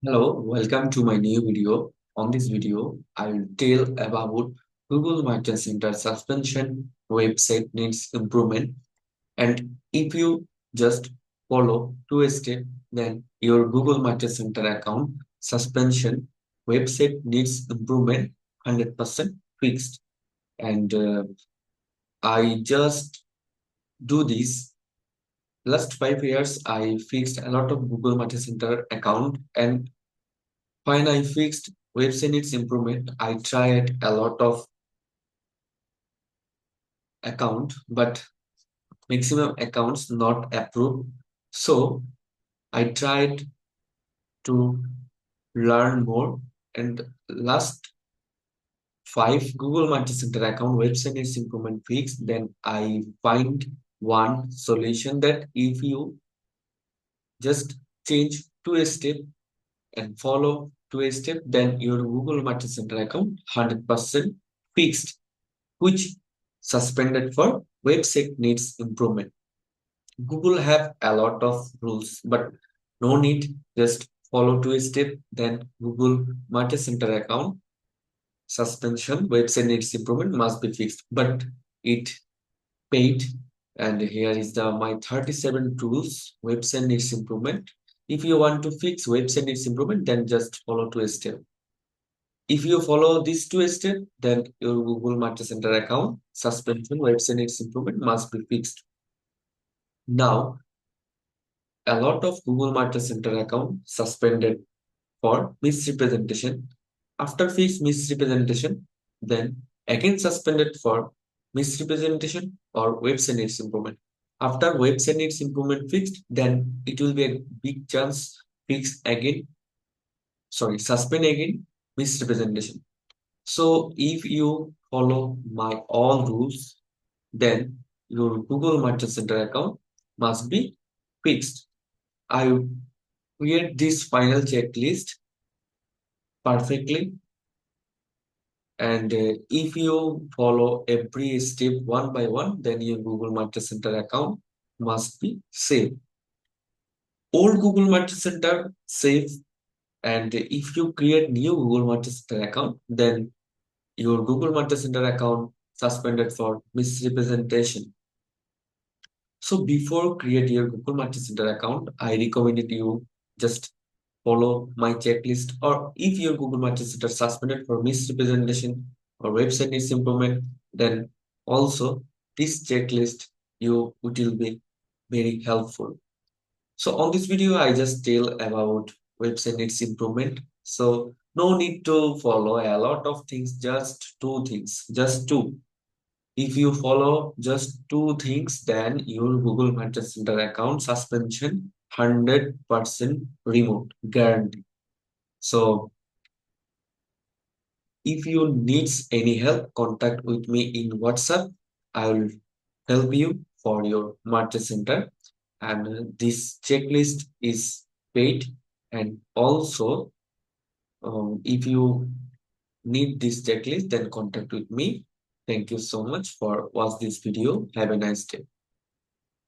Hello, welcome to my new video. On this video, I will tell about Google Marketing Center suspension website needs improvement. And if you just follow two steps, then your Google Marketing Center account suspension website needs improvement 100% fixed. And I just do this. Last 5 years, I fixed a lot of Google Marketing Center account, and when I fixed website needs improvement, I tried a lot of account, but maximum accounts not approved. So I tried to learn more, and last five Google Marketing Center account website needs improvement fixed. Then I find one solution that if you just change to a step and follow to a step, then your Google Marketing Center account 100% fixed, which suspended for website needs improvement. Google have a lot of rules, but no need, just follow to a step, then Google Marketing Center account suspension website needs improvement must be fixed. But it paid, and here is the my 37 tools website needs improvement. If you want to fix website needs improvement, then just follow to a step. If you follow these two steps, then your Google Marketing Center account suspension website needs improvement must be fixed. Now, a lot of Google Marketing Center account suspended for misrepresentation. After fixed misrepresentation, then again suspended for misrepresentation or website needs improvement. After website needs improvement fixed, then it will be a big chance fix again, suspend again misrepresentation. So if you follow my all rules, then your Google Marketing Center account must be fixed. I create this final checklist perfectly, and if you follow every step one by one, then your Google Marketing Center account must be safe. Old Google Marketing Center safe, and if you create new Google Marketing Center account, then your Google Marketing Center account suspended for misrepresentation. So before create your Google Marketing Center account, I recommended you just follow my checklist. Or if your Google Marketing Center suspended for misrepresentation or website needs improvement, then also this checklist you it will be very helpful. So on this video, I just tell about website needs improvement. So no need to follow a lot of things, just two things, just two. If you follow just two things, then your Google Marketing Center account suspension 100% remote guarantee. So if you needs any help, contact with me in WhatsApp. I will help you for your Marketing Center. And this checklist is paid. And also, if you need this checklist, then contact with me. Thank you so much for watch this video. Have a nice day.